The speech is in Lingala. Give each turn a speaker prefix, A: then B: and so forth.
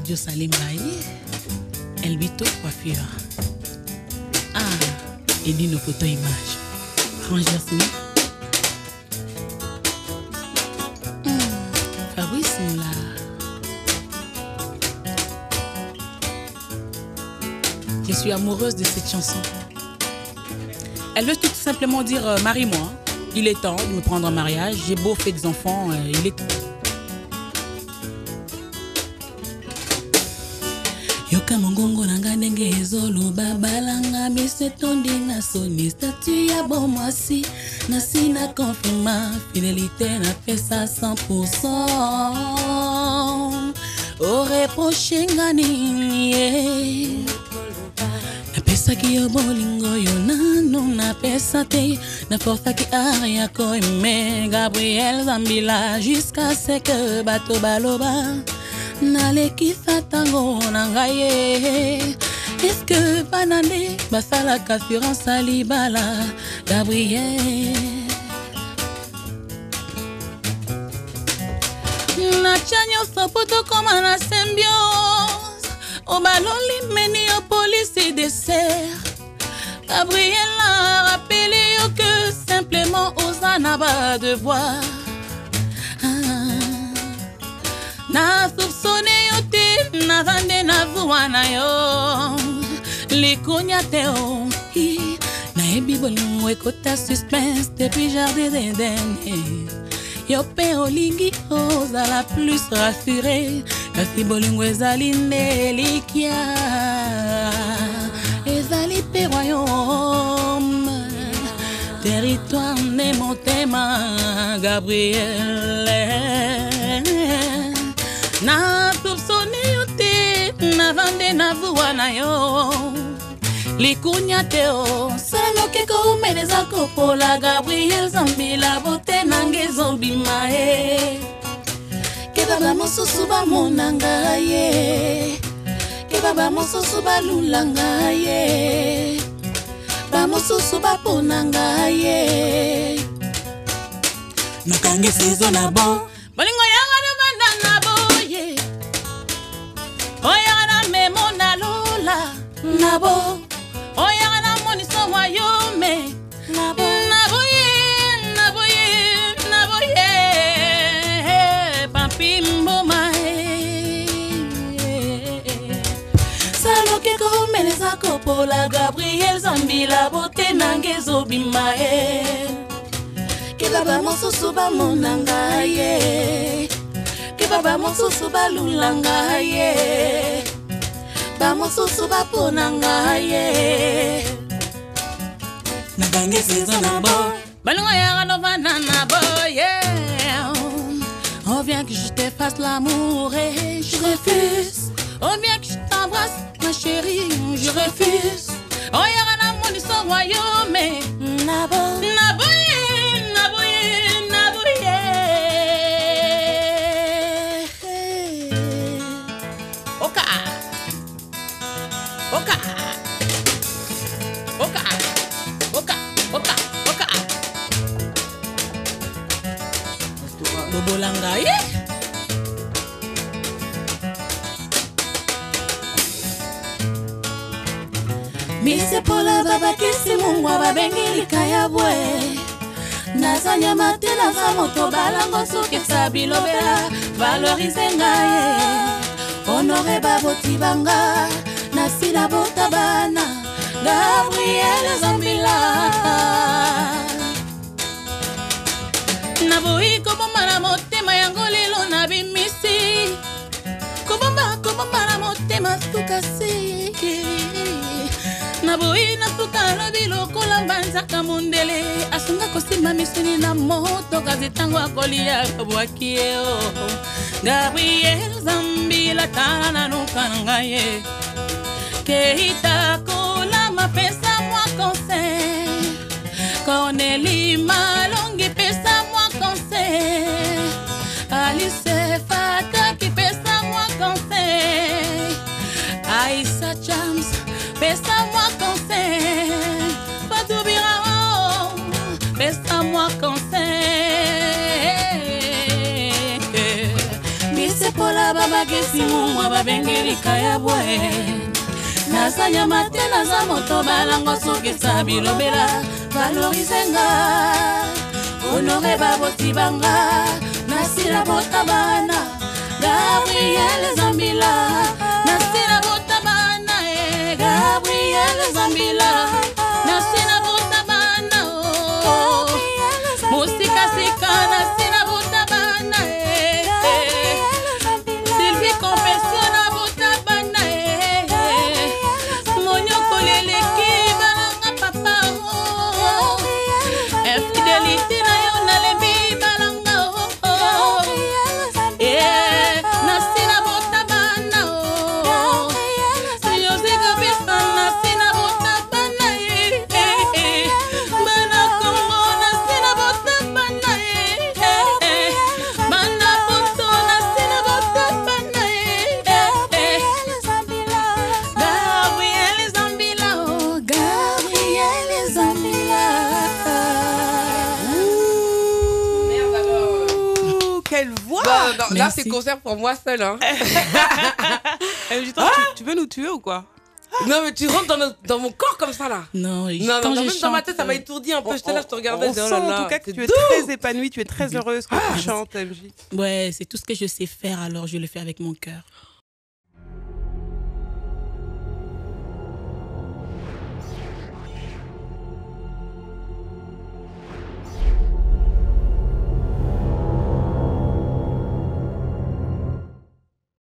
A: studio Salimbaye, Elbito Coiffure. Ah, et dit nos photos images. Rangers Fabrice Moula. Je suis amoureuse de cette chanson. Elle veut tout simplement dire marie-moi. Il est temps de me prendre en mariage. J'ai beau faire des enfants, il est Yoka mongongo nanga ndenge ezolo babalanga misetondi na soni statut ya bomwasi nasi na confirma fidélité na pesa 100% au reproche ngani na pesa ki yo bolingo yo nano na pesa te na forfa ki aria ko me Gabriel Zambila jusqu'à ce que bato baloba Naleki fatango nangaye. Est-ce que banane basala assurance alibala Gabriel na chanyo sopoto koma na symbiose obaloli meni au police dessert Gabriel a rappelé que simplement Osana va devoir na soupçonné yo te na zande na vuana yo likunya teo na ebi bolingo ekota suspense depuis jardin d'Eden yo pe olingi ozala plus rassuré kasi bolingo ezali ndelikia ezali pe royaume territoire ne motema Gabriel na soupçonné yo te na vande na vuana yo likunya teo salo ke ko meneza kopola Gabriel Zambila bote nange zobima ke baba mosusu ba monanga ye ke baba mosusu ba lulanga ye ba mosusu ba ponanga ye nakange saison na bon bolingo yanga de bandana boye oyana memo na lola nabo oyana moniso wayome nabo naboye naboye naboye papi mboma saloke ko meneza kopola Gabriel Zambila bote nange zobima ke baba mosusu ba monanga ye ke baba mosusu ba lulanga ye ba mosusu ba ponanga ye nabange saison na bo balonga ya novana na bo yeah on vient que je te fasse l'amour et je refuse on vient que je t'embrasse ma chérie je refuse oh ya na mon son royaume nabo nabo Bobolanga ye Mise pola baba kisi mungwa babengeli kaya bwe Nazanya mate naza moto balango suke sabilobela Valorize ngaye Honore baboti banga Nasila botabana Gabriel Zambila Naboi kobomba na motema yango lelo na bimisi Kobomba na motema sukasi Naboi na suka na biloko la banzaka mondele Asunga kosimba misuni na moto kazi tango akolia kabwaki Gabriel Zambila tana na nuka nangaye Keita kola mapesa mwa conseil Cornélie Malongi pesa moi conseil Alice Fata qui pesa moi conseil Aïssa Chams pesa moi conseil Fatou Birao pesa moi conseil Bise Pola bagesimu ababengeli ya bwe nasanya mate naza moto balango sokesa bilobela valorizenga honore baboti banga nasila botabana Gabriel Zambila nasila botabana Gabriel Zambila nasila botabana musika sika nasila botabana Sylvie confession na botabana monyoko leleki balanga papa infidélité na yo na lembi balanga nasina botabana yosika bisa nasina botabana bana kongo nasina botabana bana poto nasina botabana Gabriel Zambila Gabriel Zambila.
B: Quelle voix!
C: Non, là, c'est concert pour moi seul. Hein.
B: Tu veux nous tuer ou quoi?
C: Non, mais tu rentres dans mon corps comme ça, là.
A: Non,
C: Non, même dans ma tête, ça m'a étourdi un peu. J'étais là, je te regardais.
B: On sent en tout cas que tu es très épanouie, tu es très heureuse quand tu chantes, MJ.
A: Ouais, c'est tout ce que je sais faire, alors je le fais avec mon cœur.